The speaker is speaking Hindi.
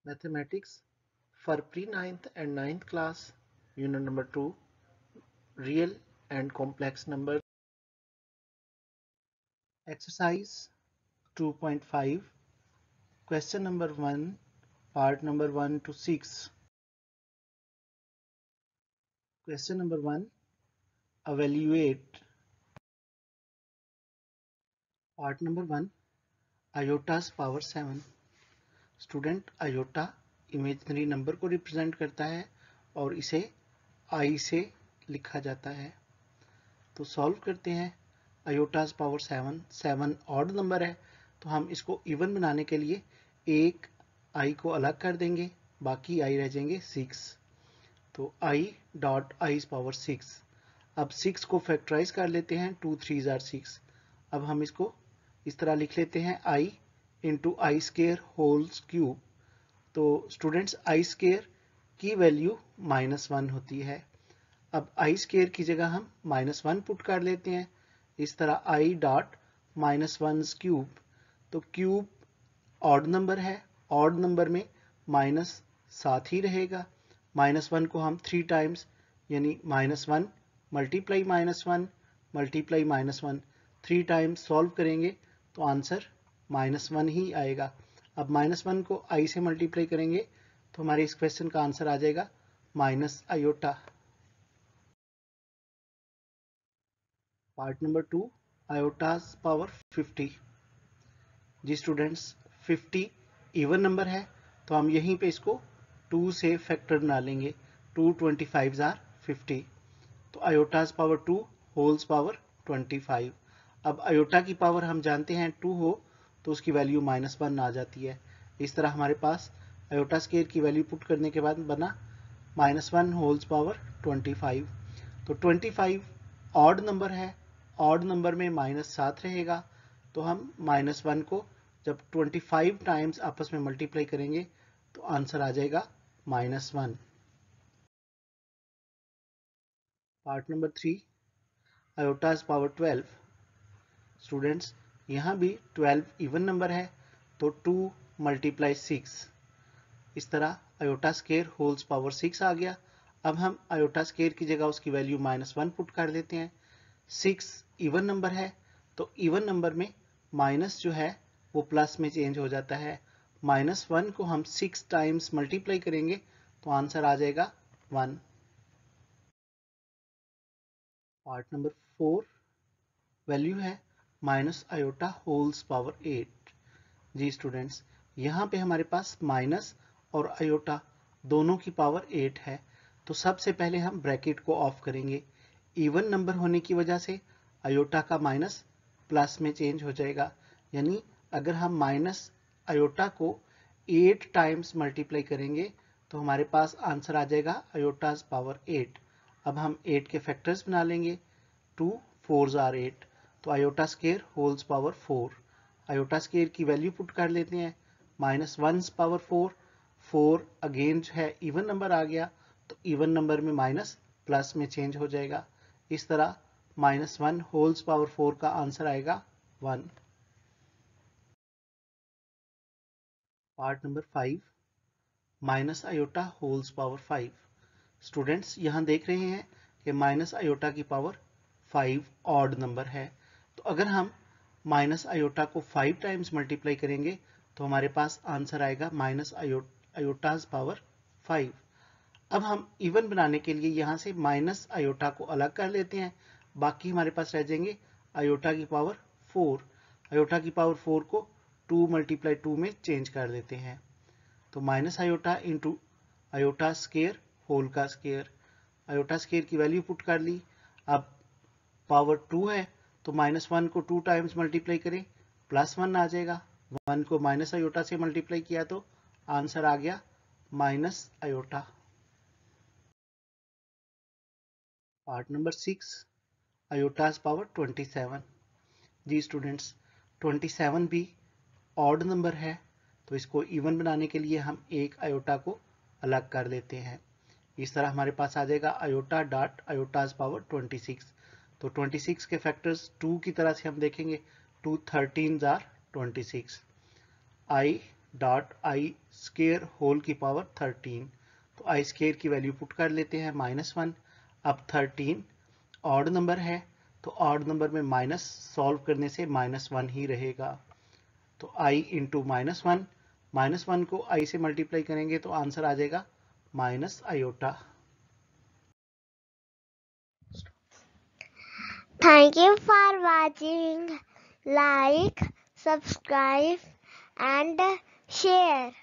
Mathematics for pre-9th and 9th class, unit number 2, real and complex numbers. Exercise 2.5, question number 1, part number 1 to 6. Question number 1, evaluate. Part number 1, iota's power 7. Student iota imaginary number को रिप्रेजेंट करता है और इसे आई से लिखा जाता है। तो सॉल्व करते हैं। आयोटास पावर 7 ऑड नंबर है, तो हम इसको इवन बनाने के लिए एक आई को अलग कर देंगे, बाकी आई रह जाएंगे 6। तो आई डॉट आई पावर 6। अब 6 को फैक्टराइज कर लेते हैं, 2 3 आर 6। अब हम इसको इस तरह लिख लेते हैं i into i square whole cube. तो स्टूडेंट्स आई स्केयर की वैल्यू -1 होती है। अब आई स्केयर की जगह हम -1 पुट कर लेते हैं, इस तरह आई डॉट -1 क्यूब। तो क्यूब ऑड नंबर है, ऑड नंबर में माइनस साथ ही रहेगा। -1 को हम 3 टाइम्स यानी -1 मल्टीप्लाई -1 मल्टीप्लाई -1 3 टाइम्स सॉल्व करेंगे तो आंसर -1 ही आएगा। अब -1 को आई से मल्टीप्लाई करेंगे तो हमारे इस क्वेश्चन का आंसर आ जाएगा minus iota. Part number 2, iota's power 50। जी स्टूडेंट्स, 50 इवन नंबर है, तो हम यहीं पे इसको 2 से फैक्टर बना लेंगे। 2 25 आर 50। तो आयोटास पावर 2 होल्स पावर 25। अब आयोटा की पावर हम जानते हैं 2 हो तो उसकी वैल्यू -1 आ जाती है। इस तरह हमारे पास आयोटा स्केयर की वैल्यू पुट करने के बाद बना -1 होल्स पावर 25। तो 25 ऑड नंबर है, ऑड नंबर में -7 रहेगा, तो हम -1 को जब 25 टाइम्स आपस में मल्टीप्लाई करेंगे तो आंसर आ जाएगा -1। Part number 3, iota's power 12। Students, यहाँ भी 12 इवन नंबर है, तो 2 मल्टीप्लाई 6। इस तरह आयोटा स्केयर होल्स पावर 6 आ गया। अब हम आयोटा स्केयर की जगह उसकी वैल्यू -1 पुट कर देते हैं। 6 इवन नंबर है, तो इवन नंबर में माइनस जो है वो प्लस में चेंज हो जाता है। -1 को हम 6 टाइम्स मल्टीप्लाई करेंगे तो आंसर आ जाएगा 1। पार्ट नंबर 4, वैल्यू है माइनस आयोटा होल्स पावर 8। जी स्टूडेंट्स, यहाँ पे हमारे पास माइनस और आयोटा दोनों की पावर 8 है, तो सबसे पहले हम ब्रैकेट को ऑफ करेंगे। इवन नंबर होने की वजह से आयोटा का माइनस प्लस में चेंज हो जाएगा, यानी अगर हम माइनस आयोटा को 8 टाइम्स मल्टीप्लाई करेंगे तो हमारे पास आंसर आ जाएगा आयोटास पावर 8। अब हम 8 के फैक्टर्स बना लेंगे। 2 4 आर 8, तो iota square holes power 4। Iota square की वैल्यू पुट कर लेते हैं, -1 पावर 4। 4 अगेन जो है इवन नंबर आ गया, तो इवन नंबर में माइनस प्लस में चेंज हो जाएगा। इस तरह -1 होल्स पावर 4 का आंसर आएगा 1। Part number 5, minus iota holes power 5। Students, यहाँ देख रहे हैं कि माइनस आयोटा की पावर 5 ऑड नंबर है, तो अगर हम माइनस आयोटा को 5 टाइम्स मल्टीप्लाई करेंगे तो हमारे पास आंसर आएगा माइनस आयोटाज पावर 5। अब हम इवन बनाने के लिए यहाँ से माइनस आयोटा को अलग कर लेते हैं, बाकी हमारे पास रह जाएंगे आयोटा की पावर 4। आयोटा की पावर 4 को 2 मल्टीप्लाई 2 में चेंज कर देते हैं, तो minus iota into iota square whole का स्केयर। आयोटा स्केयर की वैल्यू पुट कर ली। अब पावर 2 है, तो -1 को 2 टाइम्स मल्टीप्लाई करें +1 आ जाएगा। 1 को माइनस आयोटा से मल्टीप्लाई किया तो आंसर आ गया minus iota. Part number 6, iota's power 27। जी स्टूडेंट्स, 27 भी ऑड नंबर है, तो इसको इवन बनाने के लिए हम एक आयोटा को अलग कर लेते हैं। इस तरह हमारे पास आ जाएगा आयोटा डॉट आयोटास पावर 26। तो 26 के फैक्टर्स 2 की तरह से हम देखेंगे, 2 13 are 26। I dot i square whole की पावर 13। तो आई स्केयर की वैल्यू पुट कर लेते हैं -1। अब 13 ऑड नंबर है, तो ऑड नंबर में माइनस सॉल्व करने से -1 ही रहेगा। तो आई इंटू -1, -1 को आई से मल्टीप्लाई करेंगे तो आंसर आ जाएगा minus iota. Thank you for watching. Like, subscribe and share.